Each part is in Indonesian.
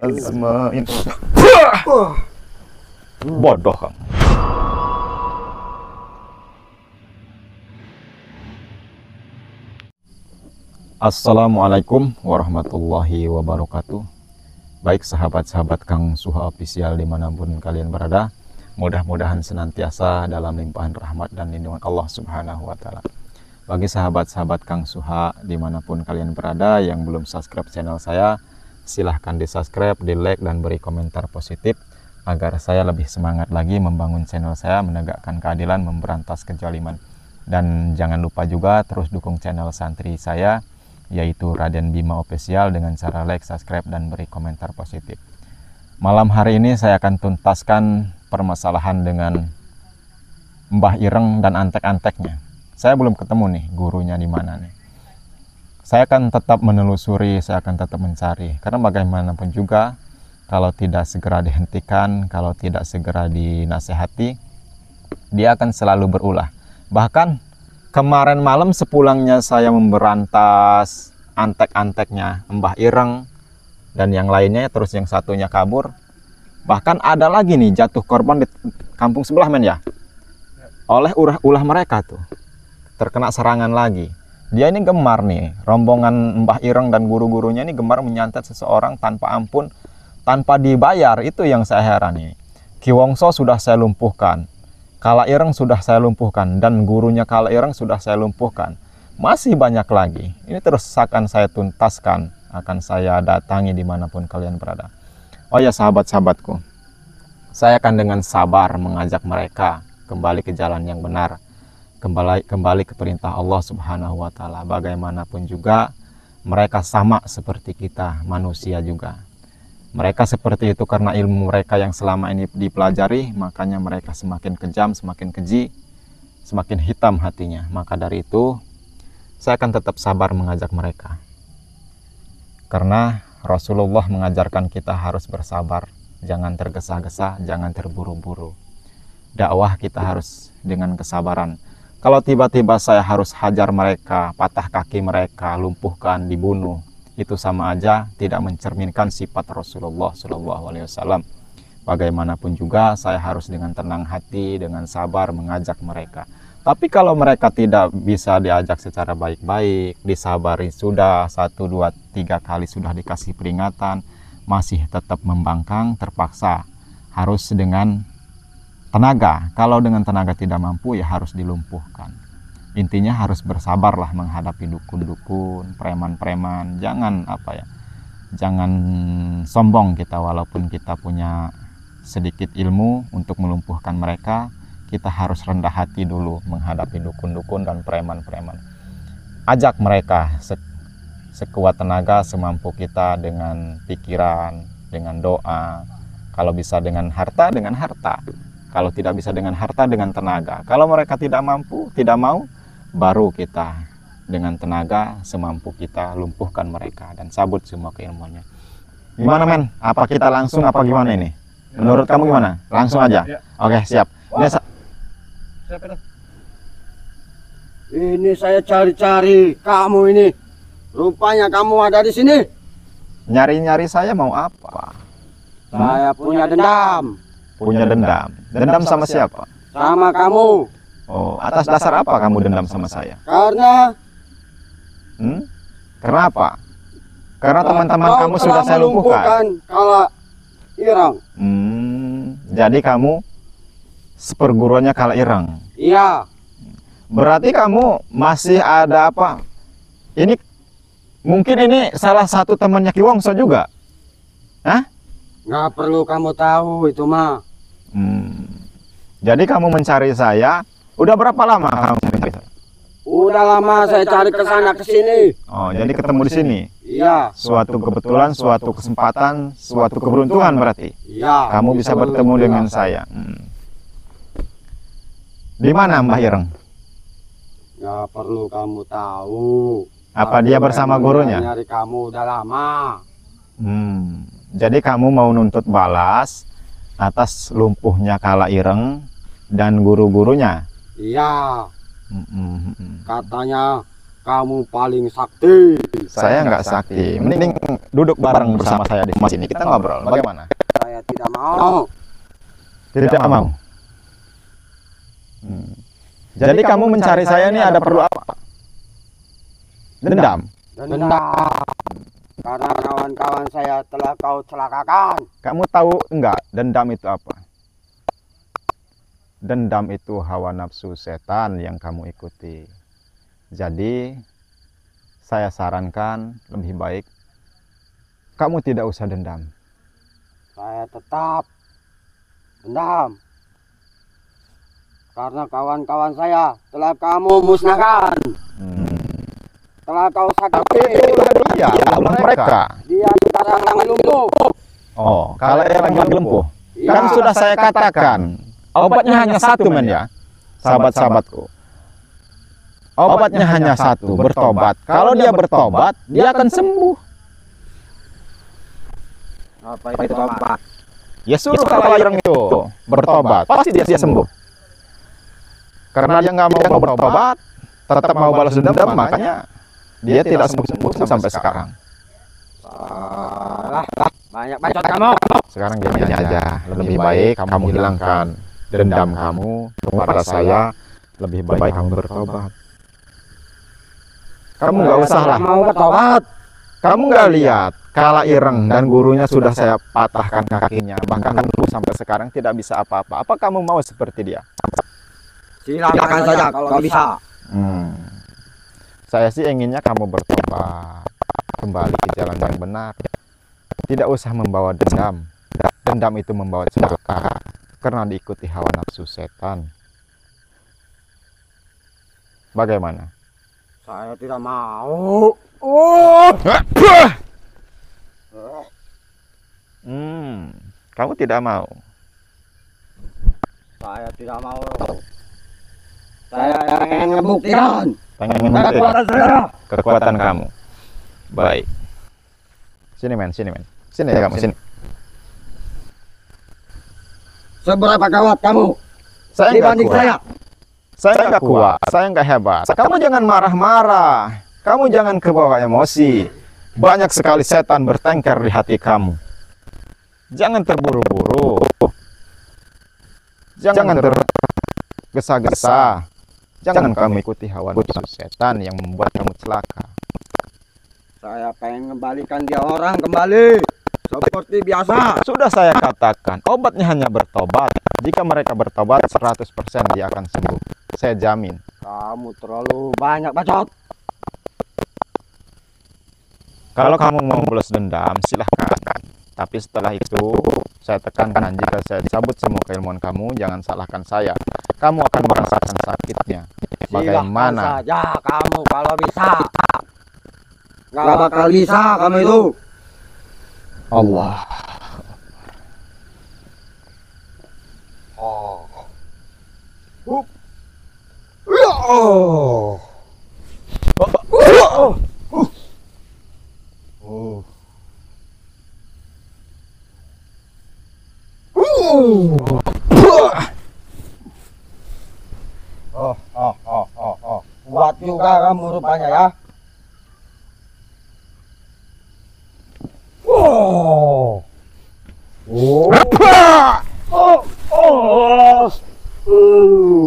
Asmain. Bodoh kamu. Assalamualaikum warahmatullahi wabarakatuh. Baik sahabat-sahabat Kang Suha Official dimanapun kalian berada, mudah-mudahan senantiasa dalam limpahan rahmat dan lindungan Allah Subhanahu wa Ta'ala. Bagi sahabat-sahabat Kang Suha dimanapun kalian berada yang belum subscribe channel saya, silahkan di subscribe, di like, dan beri komentar positif agar saya lebih semangat lagi membangun channel saya, menegakkan keadilan, memberantas kezaliman. Dan jangan lupa juga terus dukung channel santri saya, yaitu Raden Bima Official, dengan cara like, subscribe, dan beri komentar positif. Malam hari ini saya akan tuntaskan permasalahan dengan Mbah Ireng dan antek-anteknya. Saya belum ketemu nih gurunya di mana nih. Saya akan tetap menelusuri, saya akan tetap mencari, karena bagaimanapun juga kalau tidak segera dihentikan, kalau tidak segera dinasehati, dia akan selalu berulah. Bahkan kemarin malam sepulangnya saya memberantas antek-anteknya Mbah Ireng dan yang lainnya, terus yang satunya kabur. Bahkan ada lagi nih jatuh korban di kampung sebelah men ya. Oleh ulah mereka tuh. Terkena serangan lagi. Dia ini gemar nih, rombongan Mbah Ireng dan guru-gurunya ini gemar menyantet seseorang tanpa ampun, tanpa dibayar. Itu yang saya heran nih. Ki Wongso sudah saya lumpuhkan. Kala Ireng sudah saya lumpuhkan, dan gurunya Kala Ireng sudah saya lumpuhkan. Masih banyak lagi. Ini terus akan saya tuntaskan, akan saya datangi dimanapun kalian berada. Oh ya sahabat-sahabatku, saya akan dengan sabar mengajak mereka kembali ke jalan yang benar, kembali ke perintah Allah Subhanahu wa Ta'ala. Bagaimanapun juga mereka sama seperti kita, manusia juga. Mereka seperti itu karena ilmu mereka yang selama ini dipelajari, makanya mereka semakin kejam, semakin keji, semakin hitam hatinya. Maka dari itu, saya akan tetap sabar mengajak mereka. Karena Rasulullah mengajarkan kita harus bersabar, jangan tergesa-gesa, jangan terburu-buru. Dakwah kita harus dengan kesabaran. Kalau tiba-tiba saya harus hajar mereka, patah kaki mereka, lumpuhkan, dibunuh, itu sama aja tidak mencerminkan sifat Rasulullah SAW. Bagaimanapun juga saya harus dengan tenang hati, dengan sabar mengajak mereka. Tapi kalau mereka tidak bisa diajak secara baik-baik, disabari sudah 1, 2, 3 kali sudah dikasih peringatan, masih tetap membangkang, terpaksa harus dengan tenaga. Kalau dengan tenaga tidak mampu, ya harus dilumpuhkan. Intinya harus bersabarlah menghadapi dukun-dukun, preman-preman. Jangan jangan sombong kita, walaupun kita punya sedikit ilmu untuk melumpuhkan mereka. Kita harus rendah hati dulu menghadapi dukun-dukun dan preman-preman. Ajak mereka sekuat tenaga, semampu kita, dengan pikiran, dengan doa. Kalau bisa dengan harta, dengan harta. Kalau tidak bisa dengan harta, dengan tenaga. Kalau mereka tidak mampu, tidak mau, baru kita dengan tenaga semampu kita lumpuhkan mereka dan sabut semua keilmuannya. Gimana men? Apa kita langsung apa gimana ini? Menurut kamu gimana? Langsung aja? Oke, siap. Ini saya cari-cari kamu ini. Rupanya kamu ada di sini. Nyari-nyari saya mau apa? Saya punya dendam. Punya dendam? Dendam sama siapa? Sama kamu. Oh, atas dasar apa kamu dendam sama saya? Karena Kenapa? Karena teman-teman kamu sudah saya lumpuhkan. Kala Ireng. Jadi kamu seperguruannya Kala Ireng? Iya. Berarti kamu masih ada apa? Ini mungkin ini salah satu temannya Ki Wongso juga? Hah? Nggak perlu kamu tahu itu mah. Jadi kamu mencari saya. Udah berapa lama kamu mencari saya? Udah lama saya cari ke sana ke sini. Oh, jadi ketemu di sini. Iya. Suatu kebetulan, suatu kesempatan, suatu keberuntungan berarti. Iya. Kamu bisa bertemu dengan saya. Di mana Mbah Ireng? Nggak perlu kamu tahu. Apa dia bersama gurunya? Nyari kamu udah lama. Jadi kamu mau nuntut balas atas lumpuhnya Kala Ireng dan guru-gurunya? Iya. Katanya kamu paling sakti. Saya nggak sakti. Mending duduk bareng bersama saya di sini. Kita ngobrol. Bagaimana? Saya tidak mau. Tidak mau. Jadi kamu mencari saya ini ada perlu apa? Dendam. Dendam. Karena kawan-kawan saya telah kau celakakan. Kamu tahu enggak dendam itu apa? Dendam itu hawa nafsu setan yang kamu ikuti. Jadi saya sarankan lebih baik kamu tidak usah dendam. Saya tetap dendam. Karena kawan-kawan saya telah kamu musnahkan. Telah kau sakiti. Iya, mereka. Dia sekarang lagi lumpuh. Oh, kalau yang lagi lumpuh. Kan sudah saya katakan, obatnya hanya satu men ya, sahabat-sahabatku. Obatnya hanya satu, bertobat. Kalau dia bertobat, dia akan sembuh. Apa itu obat? Ya suruh kalau orang itu bertobat, pasti dia sembuh. Karena dia nggak mau bertobat, tetap mau balas dendam, makanya dia tidak sembuh sampai sekarang. Banyak bacot kamu. Sekarang gini aja, lebih baik kamu hilangkan dendam kamu kepada saya. Lebih baik kamu bertobat. Kamu nggak usah lah. Mau bertobat. Kamu nggak lihat Kala Ireng dan gurunya sudah saya patahkan kakinya, bahkan dulu sampai sekarang tidak bisa apa-apa. Apa kamu mau seperti dia? Silakan saja kalau bisa. Saya sih inginnya kamu bertobat, kembali ke jalan yang benar. Tidak usah membawa dendam. Dendam itu membawa celaka karena diikuti hawa nafsu setan. Bagaimana? Saya tidak mau. Kamu tidak mau. Saya tidak mau. Saya ingin membuktikan Pengen kekuatan saya. kekuatan kamu. Baik. Sini men. Sini ya kamu, sini. Seberapa kuat kamu Saya nggak dibanding kuat. Saya nggak kuat. Saya nggak hebat. Kamu jangan marah-marah. Kamu jangan kebawa emosi. Banyak sekali setan bertengkar di hati kamu. Jangan terburu-buru. Jangan tergesa-gesa. Jangan kamu ikuti hawa nafsu setan yang membuat kamu celaka. Saya pengen kembalikan dia orang kembali seperti biasa. Sudah saya katakan, obatnya hanya bertobat. Jika mereka bertobat, 100% dia akan sembuh. Saya jamin. Kamu terlalu banyak bacot. Kalau kamu mau balas dendam, silahkan. Tapi setelah itu, saya tekankan jika saya cabut semua keilmuan kamu, jangan salahkan saya. Kamu akan merasakan sakitnya. Bagaimana? Silahkan saja kamu kalau bisa. Gak bakal bisa kamu itu. Allah. Kuat juga kamu rupanya ya.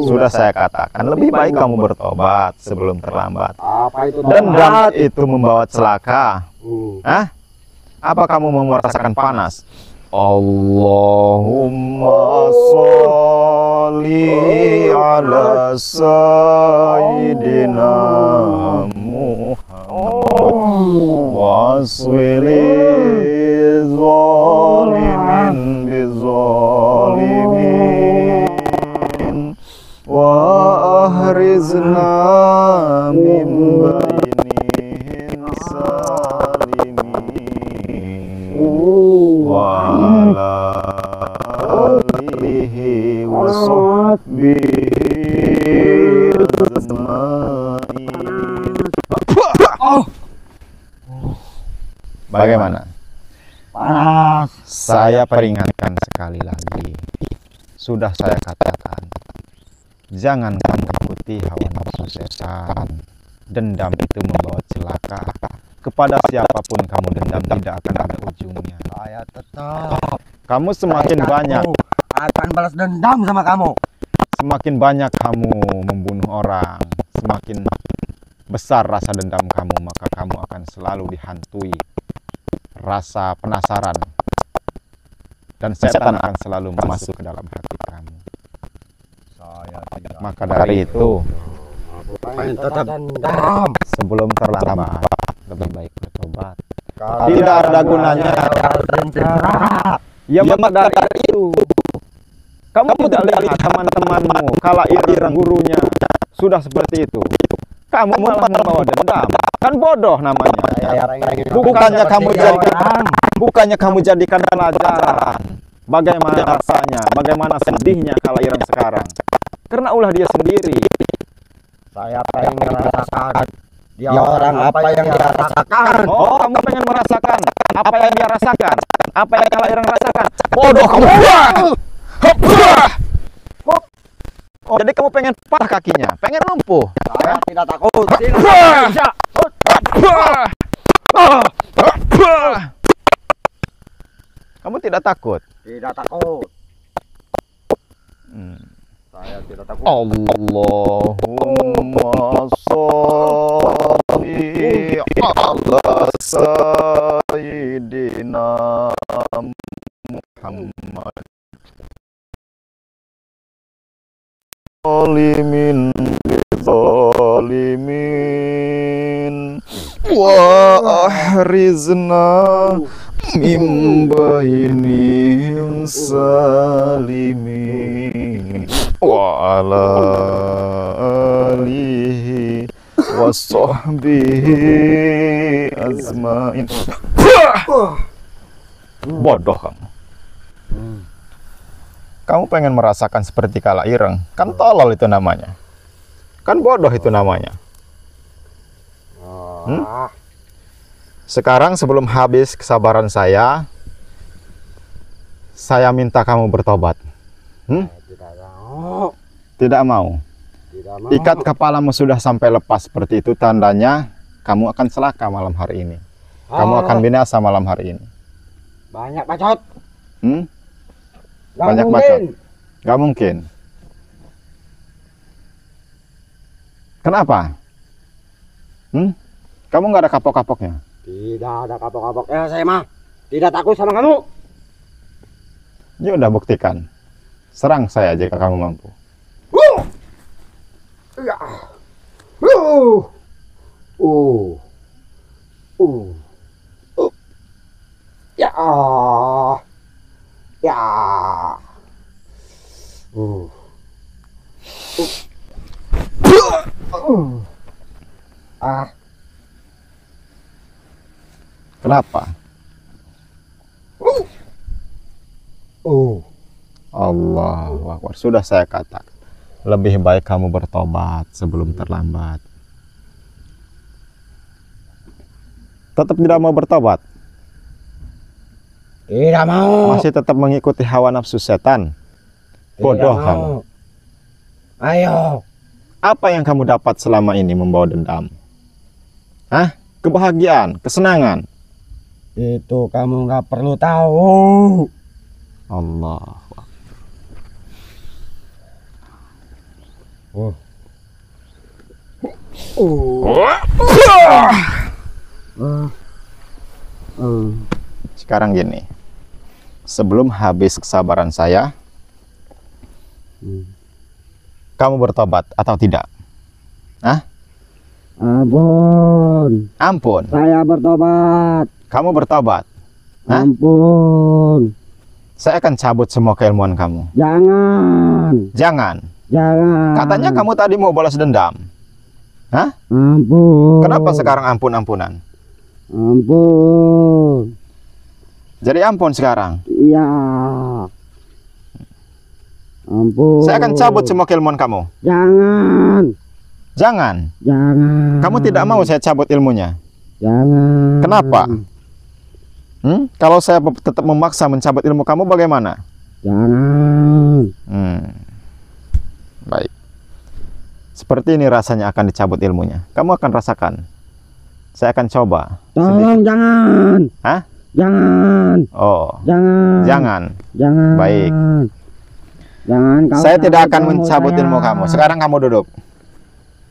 Sudah saya katakan, lebih baik kamu bertobat sebelum terlambat. Apa itu Dendam itu membawa celaka. Hah? Apa kamu mau merasakan panas? Allahumma sholli ala sayyidina Muhammad waswili zalimin bizalimin wa ahrizna min bainihim salimin wa ala alihi wa sahbihi ajma'in. Bagaimana? panas? Saya peringatkan sekali lagi. Sudah saya katakan, jangan kamu ikuti hawa nafsu setan. Dendam itu membawa celaka. Kepada siapapun kamu dendam tidak akan ada ujungnya. Saya tetap. Kamu semakin banyak, Akan balas dendam sama kamu. semakin banyak kamu membunuh orang, semakin besar rasa dendam kamu, maka kamu akan selalu dihantui rasa penasaran. Dan setan akan selalu masuk ke dalam hati kamu. Saya tidak. Maka dari itu, Tetap dendam. sebelum terlambat, lebih baik bertobat. Tidak ada gunanya. Ya maka dari itu, kamu tidak lihat teman-temanmu, kala ireng gurunya sudah seperti itu. Kamu malah membawa dendam. Kan bodoh namanya. Bukannya kamu jadikan pelajaran. Bagaimana rasanya, bagaimana sedihnya kala ireng sekarang. Karena ulah dia sendiri. Saya pengen merasakan dia orang apa yang dia rasakan. Oh, kamu pengen merasakan apa yang dia rasakan, apa yang kala ireng rasakan. Bodoh kamu. Oh, jadi kamu pengen patah kakinya, pengen lumpuh. Saya tidak takut. Kamu tidak takut? Tidak takut. Saya tidak takut. Allahumma sholli ala sayyidina Muhammad. Zalimin wa ahrizna min bainin salimin wa ala alihi wa sahbihi azmain. Bodoh kamu. Kamu pengen merasakan seperti kala ireng, kan tolol itu namanya. Kan bodoh itu namanya. Sekarang sebelum habis kesabaran saya minta kamu bertobat. Tidak mau. Tidak mau. Tidak mau. Ikat kepalamu sudah sampai lepas seperti itu, tandanya kamu akan celaka malam hari ini. Kamu akan binasa malam hari ini. Banyak bacot. Banyak bacot. Gak mungkin. Kenapa? Kamu nggak ada kapok-kapoknya? Tidak ada kapok-kapoknya saya mah. Tidak takut sama kamu. Ya udah buktikan. Serang saya jika kamu mampu. Ya. Ya. Ya. Kenapa? Allahu Akbar. Sudah saya katakan, lebih baik kamu bertobat sebelum terlambat. Tetap tidak mau bertobat? Tidak mau. Masih tetap mengikuti hawa nafsu setan? Bodoh kamu. Ayo. Apa yang kamu dapat selama ini membawa dendam? Hah? Kebahagiaan, kesenangan? Itu kamu nggak perlu tahu. Allah. Sekarang gini, sebelum habis kesabaran saya, kamu bertobat atau tidak? Hah? Ampun. Ampun. Saya bertobat. Kamu bertobat? Hah? Ampun. Saya akan cabut semua keilmuan kamu. Jangan. Jangan. Jangan. Katanya kamu tadi mau balas dendam. Hah? Ampun. Kenapa sekarang ampun-ampunan? Ampun. Jadi ampun sekarang? Iya. Ampun. Saya akan cabut semua keilmuan kamu. Jangan. Jangan. Jangan. Kamu tidak mau saya cabut ilmunya? Jangan. Kenapa? Kalau saya tetap memaksa mencabut ilmu kamu bagaimana? Jangan. Baik. Seperti ini rasanya akan dicabut ilmunya. Kamu akan rasakan. Saya akan coba. Tolong jangan. Hah? Jangan. Oh. Jangan. Jangan. Jangan. Baik. Jangan kau. Saya tidak akan cabut mencabut saya. ilmu kamu. Sekarang kamu duduk.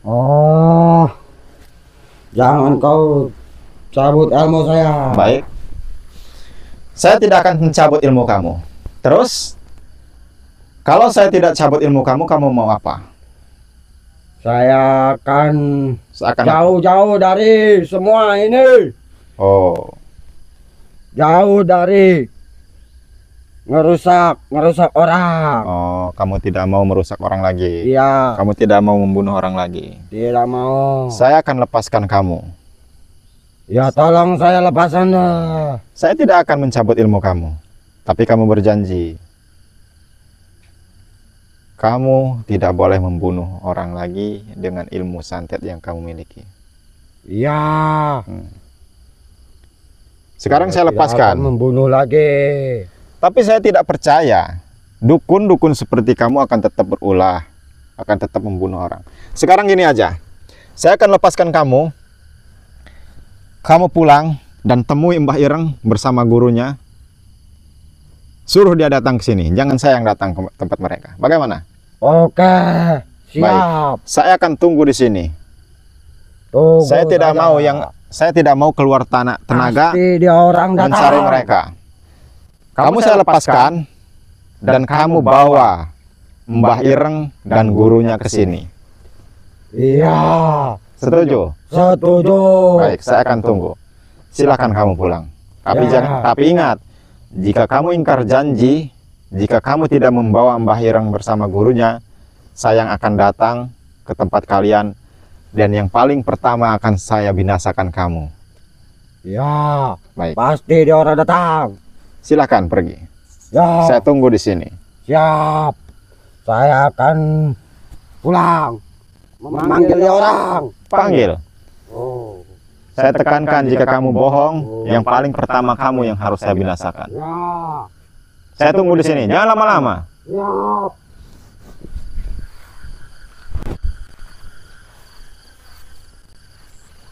Oh. Jangan kau cabut ilmu saya. Baik. Saya tidak akan mencabut ilmu kamu. Terus, kalau saya tidak cabut ilmu kamu, kamu mau apa? Saya akan Seakan jauh-jauh dari semua ini. Oh. Jauh dari ngerusak orang. Oh, kamu tidak mau merusak orang lagi. Iya, Kamu tidak mau membunuh orang lagi. tidak mau. Saya akan lepaskan kamu. Ya tolong saya lepas Anda. Saya tidak akan mencabut ilmu kamu. Tapi kamu berjanji. Kamu tidak boleh membunuh orang lagi dengan ilmu santet yang kamu miliki. Iya. Sekarang saya Tidak akan lepaskan. membunuh lagi. Tapi saya tidak percaya. Dukun-dukun seperti kamu akan tetap berulah. Akan tetap membunuh orang. Sekarang gini aja. Saya akan lepaskan kamu. Kamu pulang dan temui Mbah Ireng bersama gurunya. Suruh dia datang ke sini. Jangan saya yang datang ke tempat mereka. Bagaimana? Oke, siap. Baik. Saya akan tunggu di sini. Tunggu Saya tidak saja. mau saya tidak mau keluar tenaga Pasti dia orang datang. mencari mereka. Kamu saya lepaskan dan kamu bawa Mbah Ireng dan gurunya ke sini. Iya, Setuju? setuju. Baik, saya akan tunggu. Silakan kamu pulang. Tapi Ya. tapi ingat, jika kamu ingkar janji, jika kamu tidak membawa Mbah Ireng bersama gurunya, saya yang akan datang ke tempat kalian dan yang paling pertama akan saya binasakan kamu. Ya, Baik, pasti dia orang datang. silakan pergi. Ya, Saya tunggu di sini. siap. Saya akan pulang. Memanggil dia orang. Panggil. Oh, Saya tekankan jika kamu bohong, yang paling pertama kamu yang harus saya binasakan. ya, Saya tunggu di sini, jangan lama-lama. siap.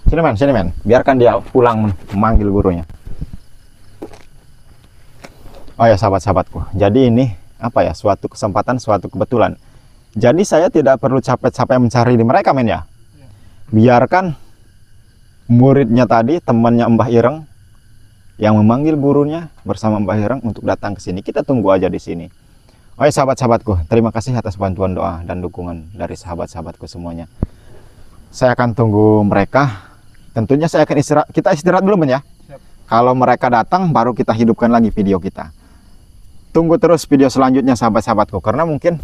Sini men, biarkan dia pulang memanggil gurunya. Oh ya sahabat-sahabatku, jadi ini apa ya, suatu kesempatan, suatu kebetulan. Jadi saya tidak perlu capek-capek mencari di mereka men ya. Biarkan muridnya tadi, temannya Mbah Ireng yang memanggil gurunya bersama Mbah Ireng untuk datang ke sini. Kita tunggu aja di sini. Oh ya sahabat-sahabatku, terima kasih atas bantuan doa dan dukungan dari sahabat-sahabatku semuanya. Saya akan tunggu mereka. Tentunya saya akan istirahat. Kita istirahat dulu men ya. Kalau mereka datang baru kita hidupkan lagi video kita. Tunggu terus video selanjutnya sahabat-sahabatku, karena mungkin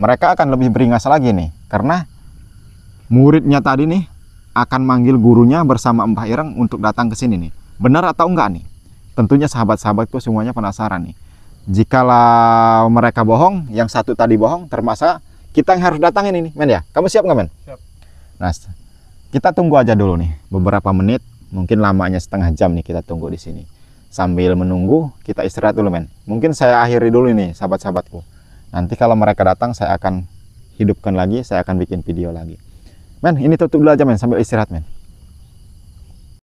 mereka akan lebih beringas lagi nih, karena muridnya tadi nih akan manggil gurunya bersama Mbah Ireng untuk datang ke sini nih. Benar atau enggak nih? Tentunya sahabat-sahabatku semuanya penasaran nih. Jikalau mereka bohong, yang satu tadi bohong, termasa kita yang harus datangin ini, men ya. Kamu siap nggak men? Siap. Nah, kita tunggu aja dulu nih, beberapa menit, mungkin lamanya setengah jam nih kita tunggu di sini. Sambil menunggu, kita istirahat dulu men. Mungkin saya akhiri dulu nih sahabat-sahabatku. Nanti kalau mereka datang, saya akan hidupkan lagi, saya akan bikin video lagi. Men, ini tutup dulu aja men, sambil istirahat men.